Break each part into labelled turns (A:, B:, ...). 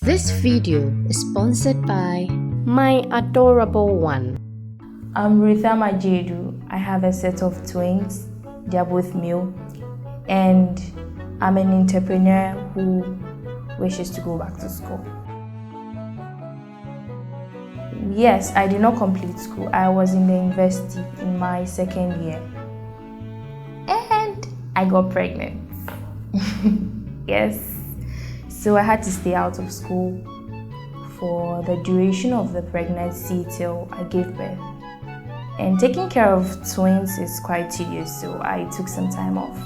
A: This video is sponsored by My Adorable One.
B: I'm Ruth. I have a set of twins. They are both male. And I'm an entrepreneur who wishes to go back to school. Yes, I did not complete school. I was in the university in my second year. And I got pregnant. Yes. So I had to stay out of school for the duration of the pregnancy till I gave birth. And taking care of twins is quite tedious, so I took some time off.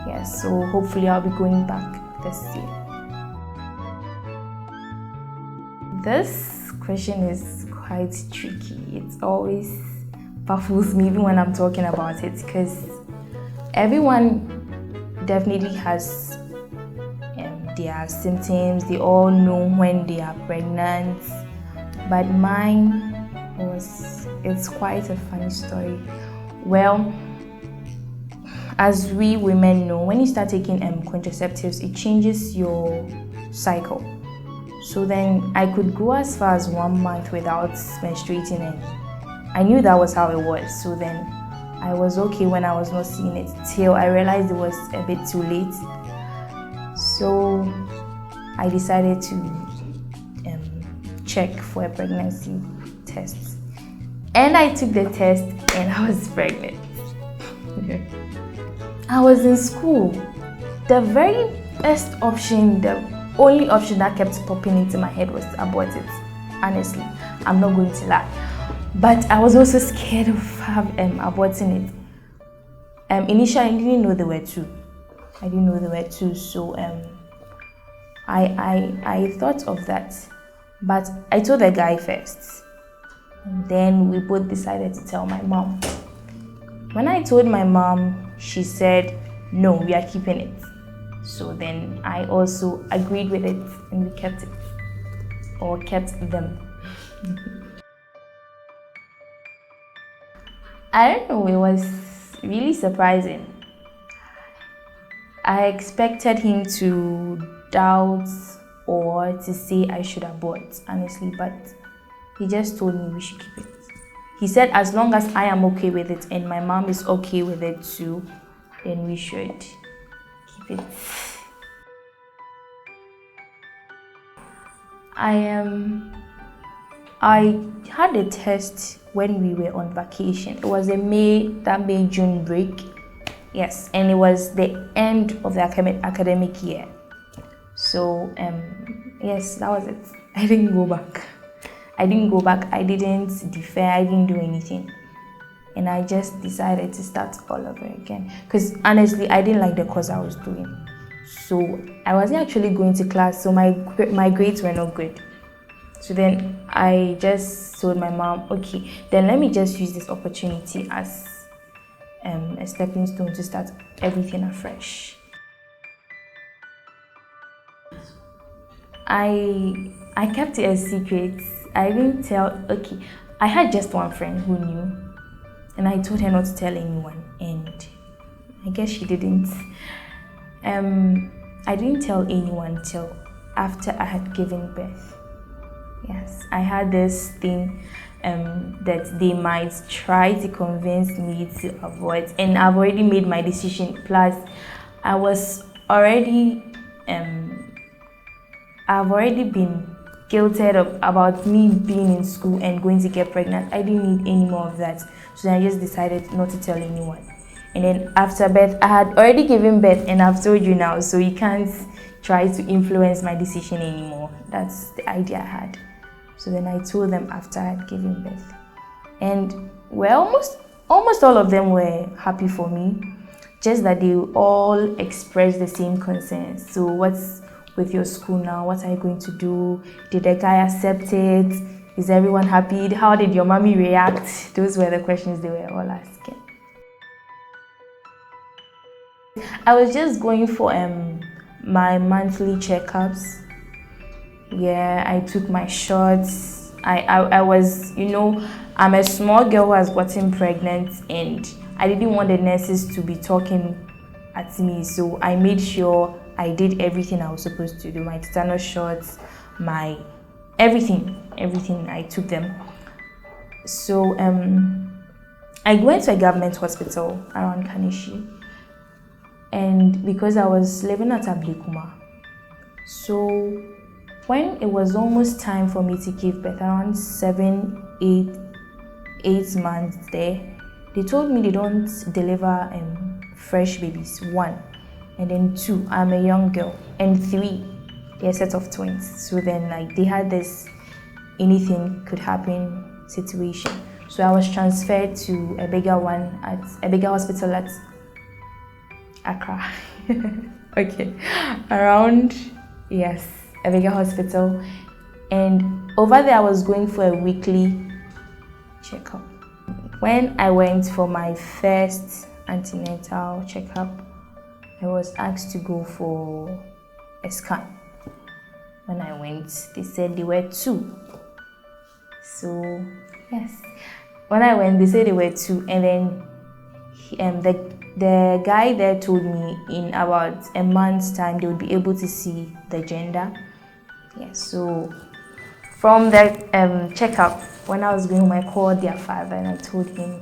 B: Yes, so hopefully I'll be going back this year. This question is quite tricky. It always baffles me even when I'm talking about it, because everyone definitely has their symptoms. They all know when they are pregnant, but mine it's quite a funny story. Well, as we women know, when you start taking contraceptives, it changes your cycle. So then I could go as far as 1 month without menstruating, and I knew that was how it was. So then I was okay when I was not seeing it, till I realized it was a bit too late. So I decided to check for a pregnancy test. And I took the test and I was pregnant. I was in school. The very best option, the only option that kept popping into my head was to abort it. Honestly, I'm not going to lie. But I was also scared of aborting it. Initially, I didn't know there were two. So I thought of that. But I told the guy first. And then we both decided to tell my mom. When I told my mom, she said, no, we are keeping it. So then I also agreed with it and we kept it. Or kept them. I don't know, it was really surprising. I expected him to doubt or to say I should abort, honestly, but he just told me we should keep it. He said as long as I am okay with it and my mom is okay with it too, then we should keep it. I had a test when we were on vacation. It was May-June break. Yes, and it was the end of the academic year. So yes, that was it. I didn't go back. I didn't defer. I didn't do anything. And I just decided to start all over again. Because honestly, I didn't like the course I was doing. So I wasn't actually going to class, so my grades were not good. So then I just told my mom, okay, then let me just use this opportunity as a stepping stone to start everything afresh. I kept it a secret. I didn't tell. Okay, I had just one friend who knew, and I told her not to tell anyone, and I guess she didn't. I didn't tell anyone till after I had given birth. Yes, I had this thing that they might try to convince me to avoid, and I've already made my decision. Plus, I've already been guilted about me being in school and going to get pregnant. I didn't need any more of that, so I just decided not to tell anyone. And then after birth, I had already given birth, and I've told you now, so you can't try to influence my decision anymore. That's the idea I had. So then I told them after I had given birth. And well, almost all of them were happy for me, just that they all expressed the same concerns. So what's with your school now? What are you going to do? Did the guy accept it? Is everyone happy? How did your mommy react? Those were the questions they were all asking. I was just going for my monthly checkups. Yeah, I took my shots. I was, I'm a small girl who has gotten pregnant, and I didn't want the nurses to be talking at me, so I made sure I did everything I was supposed to do. My tetanus shots, my everything. I took them. So I went to a government hospital around Kanishi, and because I was living at Ablikuma, so when it was almost time for me to give birth, around 8 months there, they told me they don't deliver fresh babies, 1, and then 2, I'm a young girl, and 3, they're a set of twins. So then like they had this anything could happen situation. So I was transferred to a bigger hospital at Accra. Okay, around, yes, a bigger hospital. And over there I was going for a weekly checkup. When I went for my first antenatal checkup, I was asked to go for a scan. When I went, they said they were 2. So yes, when I went, they said they were 2, and then the guy there told me in about a month's time they would be able to see the gender. Yes, so from that checkup, when I was going home, I called their father and I told him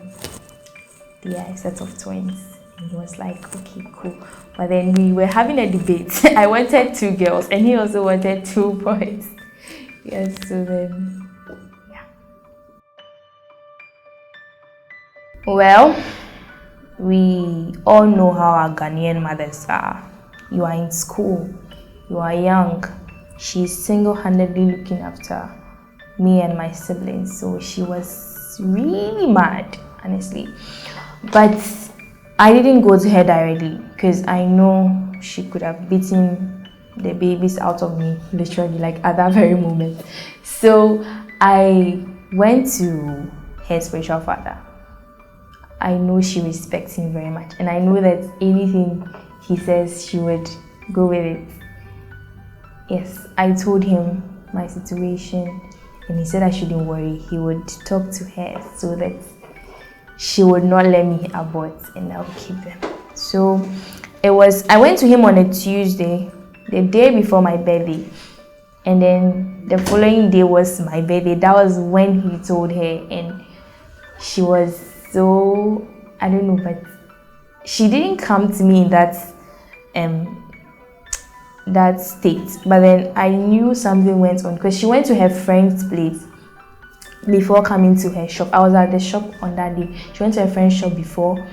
B: they are a set of twins. And he was like, okay, cool. But then we were having a debate. I wanted 2 girls and he also wanted 2 boys. Yes, so then, yeah. Well, we all know how our Ghanaian mothers are. You are in school, you are young. She's single-handedly looking after me and my siblings, so she was really mad, honestly. But I didn't go to her directly because I know she could have beaten the babies out of me, literally, like at that very moment. So I went to her spiritual father. I know she respects him very much, and I know that anything he says, she would go with it. Yes, I told him my situation, and he said I shouldn't worry. He would talk to her so that she would not let me abort, and I would keep them. So I went to him on a Tuesday, the day before my birthday, and then the following day was my birthday. That was when he told her, and she was so, I don't know, but she didn't come to me in that state. But then I knew something went on because she went to her friend's place before coming to her shop. I was at the shop on that day. She went to her friend's shop before,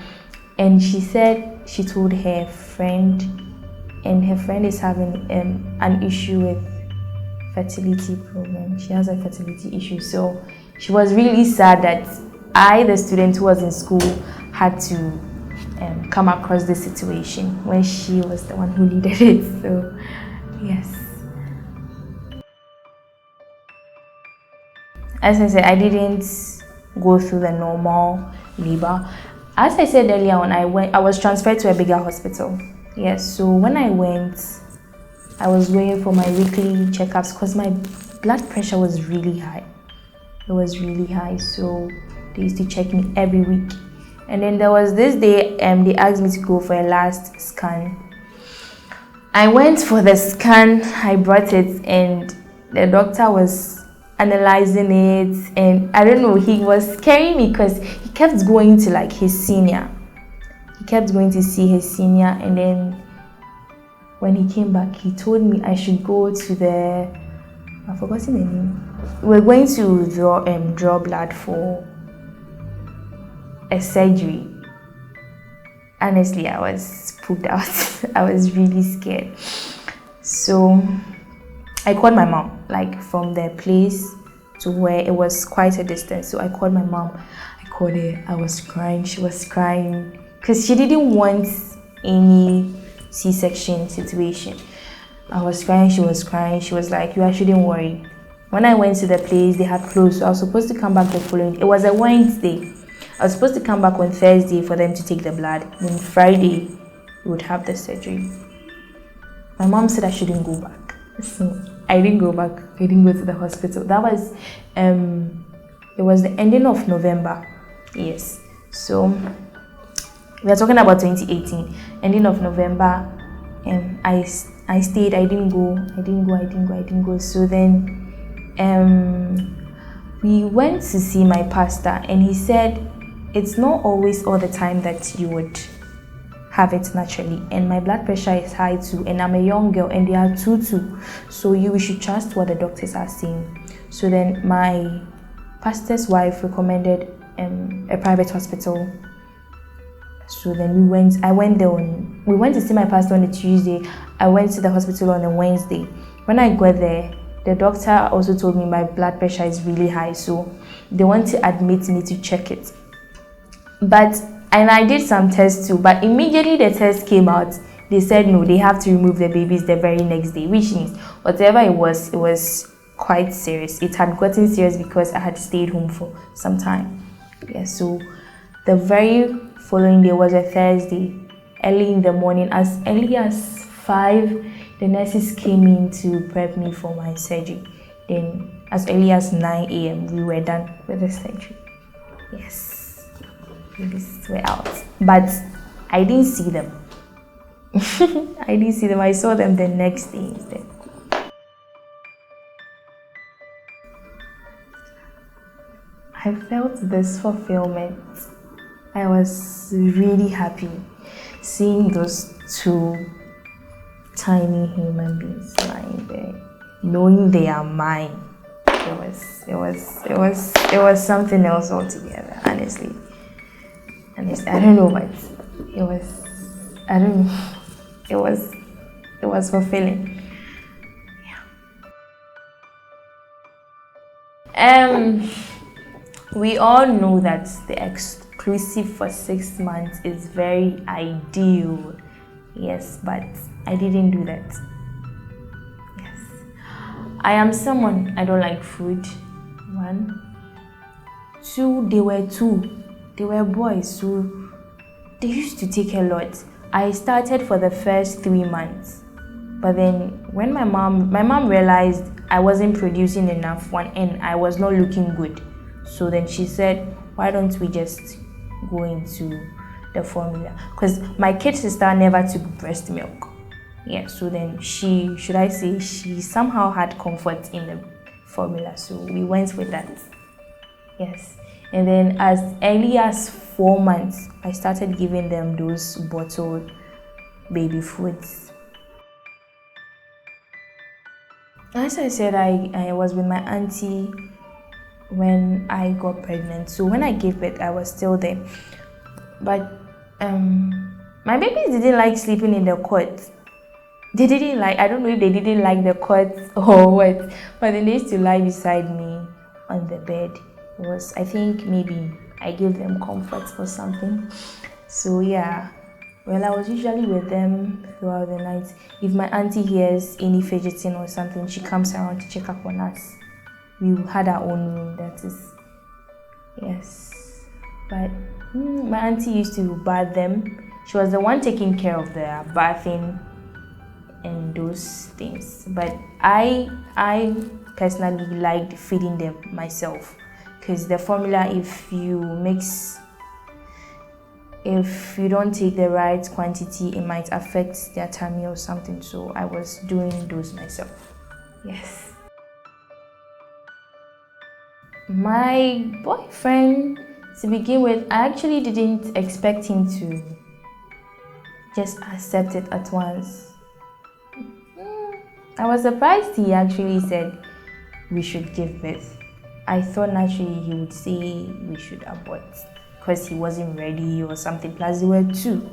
B: and she said she told her friend, and her friend is having an issue with fertility problem. She has a fertility issue, so she was really sad that I, the student who was in school, had to come across this situation when she was the one who needed it. So yes, as I said, I didn't go through the normal labor. As I said earlier on, I was transferred to a bigger hospital. Yes, so when I went, I was going for my weekly checkups because my blood pressure was really high. It was really high, so they used to check me every week. And then there was this day, they asked me to go for a last scan. I went for the scan, I brought it, and the doctor was analyzing it, and I don't know, he was scaring me because he kept going to like his senior. He kept going to see his senior, and then when he came back, he told me I should go to I've forgotten the name. We're going to draw blood for a surgery. Honestly, I was spooked out. I was really scared. So I called my mom, like from the place to where it was quite a distance. So I called my mom. I called her. I was crying. She was crying because she didn't want any C-section situation. I was crying. She was crying. She was like, "You shouldn't worry." When I went to the place, they had closed. So I was supposed to come back the following. It was a Wednesday. I was supposed to come back on Thursday for them to take the blood. Then Friday, we would have the surgery. My mom said I shouldn't go back. So I didn't go back. I didn't go to the hospital. That was, it was the ending of November. Yes. So we are talking about 2018. Ending of November. I stayed. I didn't go. So then we went to see my pastor, and he said it's not always all the time that you would have it naturally, and my blood pressure is high too, and I'm a young girl, and they are two too, so we should trust what the doctors are saying. So then my pastor's wife recommended a private hospital. So then we went to see my pastor on a Tuesday. I went to the hospital on a Wednesday. When I got there, the doctor also told me my blood pressure is really high, so they want to admit me to check it. And I did some tests too, but immediately the test came out, they said no, they have to remove the babies the very next day, which means whatever it was quite serious. It had gotten serious because I had stayed home for some time. Yeah, so the very following day was a Thursday. Early in the morning, as early as 5, the nurses came in to prep me for my surgery. Then as early as 9 a.m. we were done with the surgery. Yes. Babies were out, but I didn't see them. I saw them the next day instead. I felt this fulfillment. I was really happy seeing those two tiny human beings lying there, knowing they are mine. It was something else altogether, honestly. I don't know, but it was fulfilling. Yeah. We all know that the exclusive for 6 months is very ideal. Yes, but I didn't do that. Yes. I am someone, I don't like food. 1. 2, they were boys, so they used to take a lot. I started for the first 3 months, but then when my mom realized I wasn't producing enough, and I was not looking good, so then she said, why don't we just go into the formula? Because my kid sister never took breast milk. Yeah, so then she somehow had comfort in the formula, so we went with that. Yes. And then as early as 4 months, I started giving them those bottled baby foods. As I said, I was with my auntie when I got pregnant. So when I gave birth, I was still there. But my babies didn't like sleeping in the cot. They didn't like, I don't know if they didn't like the cot or what, but they used to lie beside me on the bed. I think maybe I gave them comfort or something. So yeah, well, I was usually with them throughout the night. If my auntie hears any fidgeting or something, she comes around to check up on us. We had our own room, that is. Yes. But my auntie used to bath them. She was the one taking care of the bathing and those things. But I personally liked feeding them myself. Because the formula, if you don't take the right quantity, it might affect their tummy or something. So I was doing those myself. Yes. My boyfriend, to begin with, I actually didn't expect him to just accept it at once. I was surprised he actually said we should give birth. I thought naturally he would say we should abort because he wasn't ready or something, plus there were 2.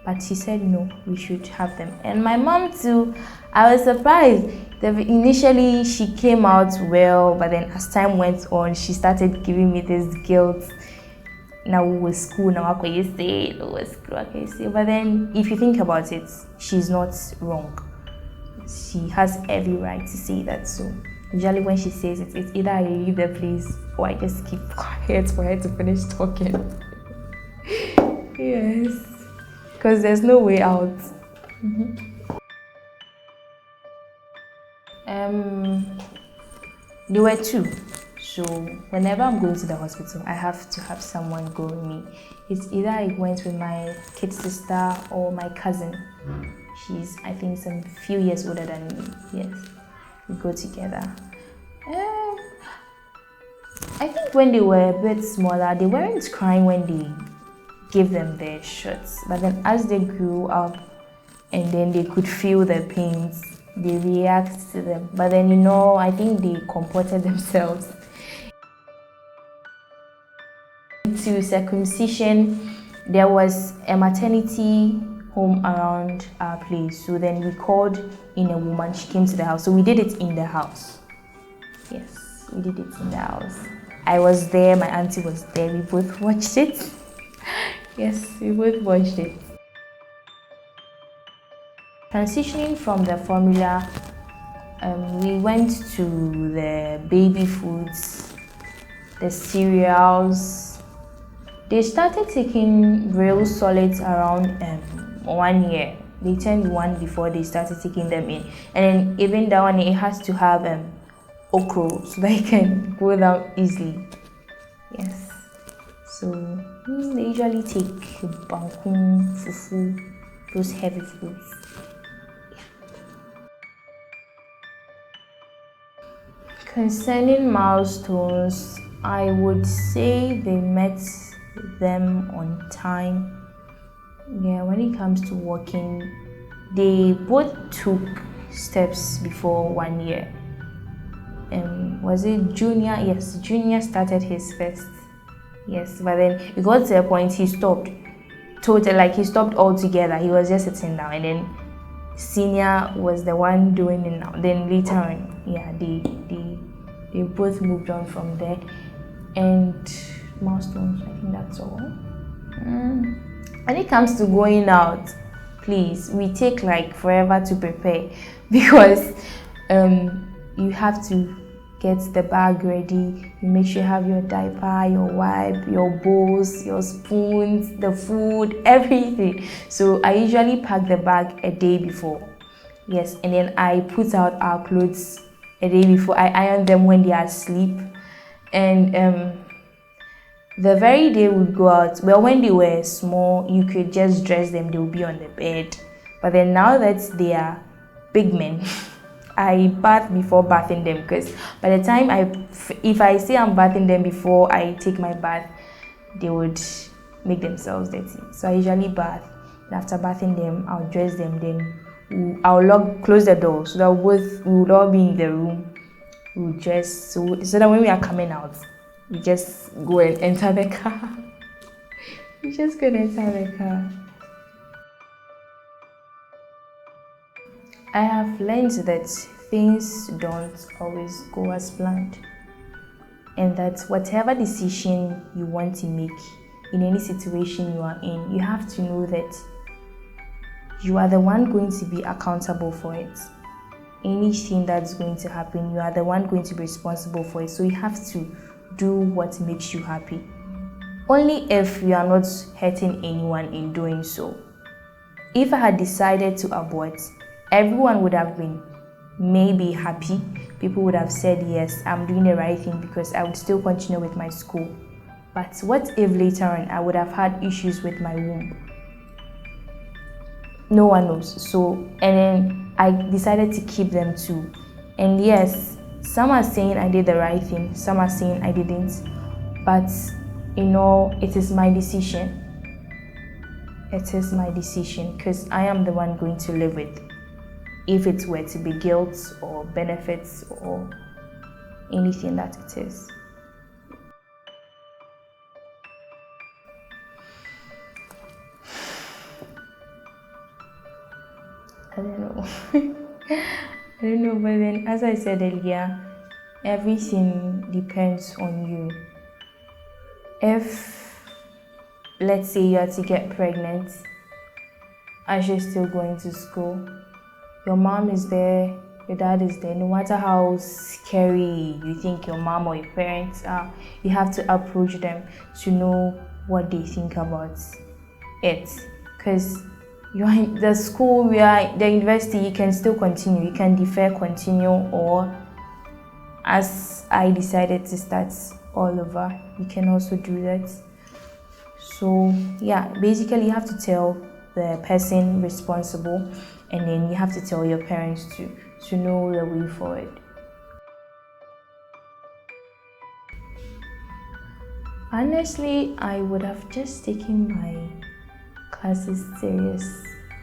B: But he said no, we should have them. And my mom too, I was surprised. Initially she came out well, but then as time went on, she started giving me this guilt. Now we were school, now what can you say? But then if you think about it, she's not wrong. She has every right to say that. So usually when she says it, it's either I leave the place or I just keep quiet for her to finish talking. Yes, because there's no way out. There were 2. So whenever I'm going to the hospital, I have to have someone go with me. It's either I went with my kid sister or my cousin. She's, I think, some few years older than me. Yes, we go together. I think when they were a bit smaller, they weren't crying when they gave them their shots. But then as they grew up and then they could feel the pains, they react to them. But then, I think they comported themselves. To circumcision, there was a maternity home around our place. So then we called in a woman. She came to the house. So we did it in the house. Yes, we did it in the house. I was there, my auntie was there. We both watched it. Yes, we both watched it. Transitioning from the formula, we went to the baby foods, the cereals. They started taking real solids around 1 year. They turned 1 before they started taking them in. And then even that one, it has to have okra so that it can go down easily. Yes. So they usually take bangkun, fufu, those heavy foods. Concerning milestones, I would say they met them on time. Yeah, when it comes to walking, they both took steps before 1 year. Was it Junior? Yes, Junior started his first. Yes, but then it got to a point he stopped. Totally, like he stopped altogether. He was just sitting down, and then Senior was the one doing it now. Then later on, yeah, they both moved on from there. And milestones, I think that's all. When it comes to going out, please, we take like forever to prepare because you have to get the bag ready. You make sure you have your diaper, your wipe, your bowls, your spoons, the food, everything. So I usually pack the bag a day before. Yes, and then I put out our clothes a day before. I iron them when they are asleep. And the very day we'd go out, well, when they were small, you could just dress them, they'll be on the bed. But then now that they are big men, I bath before bathing them, because by the time if I say I'm bathing them before I take my bath, they would make themselves dirty. So I usually bath, and after bathing them, I'll dress them, then I'll close the door so that we would all be in the room. We'll dress so that when we are coming out, we just go and enter the car. We just go and enter the car. I have learned that things don't always go as planned, and that whatever decision you want to make in any situation you are in, you have to know that you are the one going to be accountable for it. Anything that's going to happen, you are the one going to be responsible for it. So you have to do what makes you happy. Only if you are not hurting anyone in doing so. If I had decided to abort, everyone would have been maybe happy. People would have said, yes, I'm doing the right thing, because I would still continue with my school. But what if later on I would have had issues with my womb? No one knows. So, and then I decided to keep them too. And yes, some are saying I did the right thing, some are saying I didn't. But it is my decision. It is my decision, because I am the one going to live with. If it were to be guilt or benefits or anything that it is. I don't know. I don't know, but then as I said earlier, everything depends on you. If, let's say, you are to get pregnant and you're still going to school, your mom is there, your dad is there. No matter how scary you think your mom or your parents are, you have to approach them to know what they think about it. Because you're in the school, we are the university, you can still continue. You can defer, continue, or as I decided to start all over, you can also do that. So yeah, basically you have to tell the person responsible and then you have to tell your parents to know the way forward. Honestly, I would have just taken my classes serious.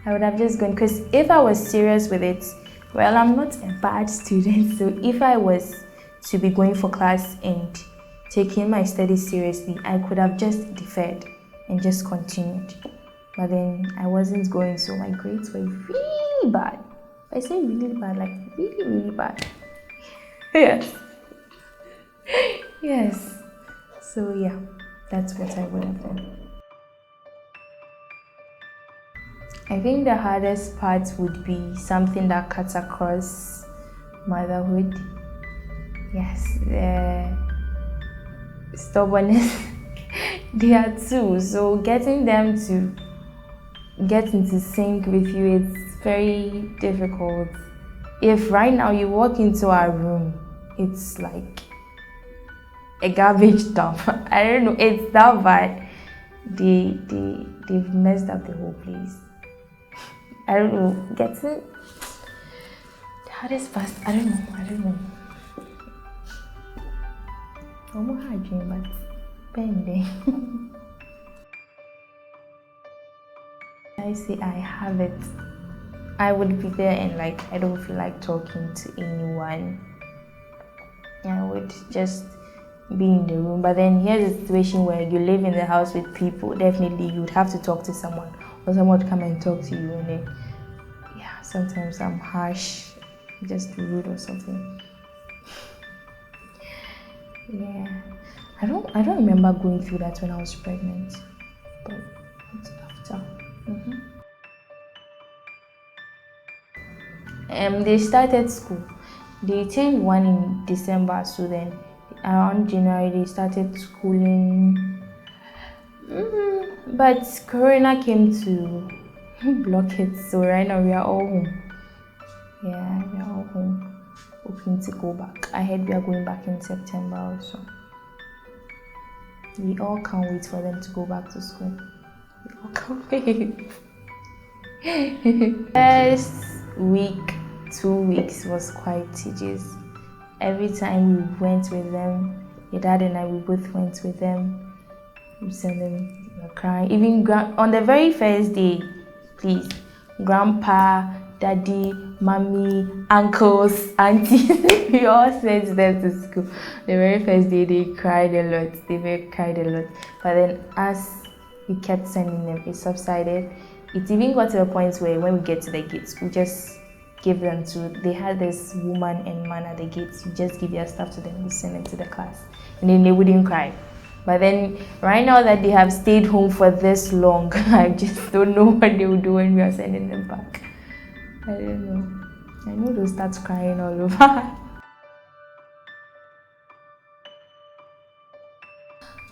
B: I would have just gone, because if I was serious with it, well, I'm not a bad student, so if I was to be going for class and taking my studies seriously, I could have just deferred and just continued. But then I wasn't going, so my grades were really bad. I say really bad, like really, really bad. Yes. Yes. So yeah, that's what I would have done. I think the hardest part would be something that cuts across motherhood. Yes, the stubbornness. They are too. So getting them to get into sync with you, it's very difficult. If right now you walk into our room, it's like a garbage dump. I don't know, it's that bad. They've messed up the whole place. I don't know, getting the hardest part, I don't know. I'm not hard dream, but pending. I say I have it. I would be there and like I don't feel like talking to anyone. I would just be in the room. But then here's a situation where you live in the house with people. Definitely you would have to talk to someone, or someone would come and talk to you, and then yeah, sometimes I'm harsh, just rude or something. Yeah, I don't remember going through that when I was pregnant, but it's after. They started school. They turned 1 in December, so then around January they started schooling. But Corona came to block it, so right now we are all home. Yeah, we are all home, hoping to go back. I heard we are going back in September also. We all can't wait for them to go back to school. We all can't wait. First week, 2 weeks was quite tedious. Every time we went with them, your dad and I, we both went with them. We sent them, they were crying. Even on the very first day, please, grandpa, daddy, mommy, uncles, aunties, we all sent them to school. The very first day, they cried a lot. But then as we kept sending them, it subsided. It even got to a point where when we get to the gates, we just give them to, they had this woman and man at the gates. You just give your stuff to them, you send them to the class, and then they wouldn't cry. But then right now that they have stayed home for this long, I just don't know what they will do when we are sending them back. I don't know. I know they'll start crying all over.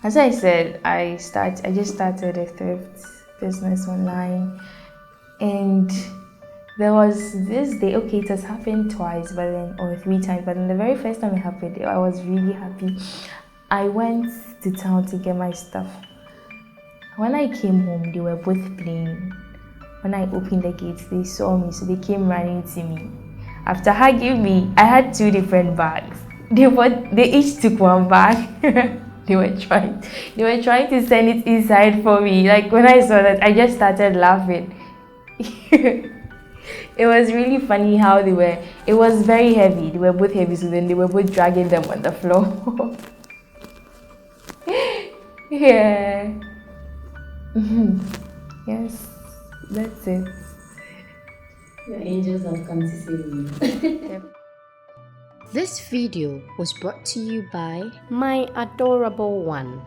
B: As I said, I just started a thrift business online, and there was this day, okay, it has happened twice, but then, or 3 times, but then the very first time it happened, I was really happy. I went to town to get my stuff. When I came home, they were both playing. When I opened the gates, they saw me, so they came running to me. After hugging me, I had 2 different bags. They each took 1 bag. They were trying to send it inside for me. Like when I saw that, I just started laughing. It was really funny how it was very heavy. They were both heavy, so then they were both dragging them on the floor. Yeah. Yes, that's it.
C: Your angels have come to save you.
A: This video was brought to you by My Adorable One.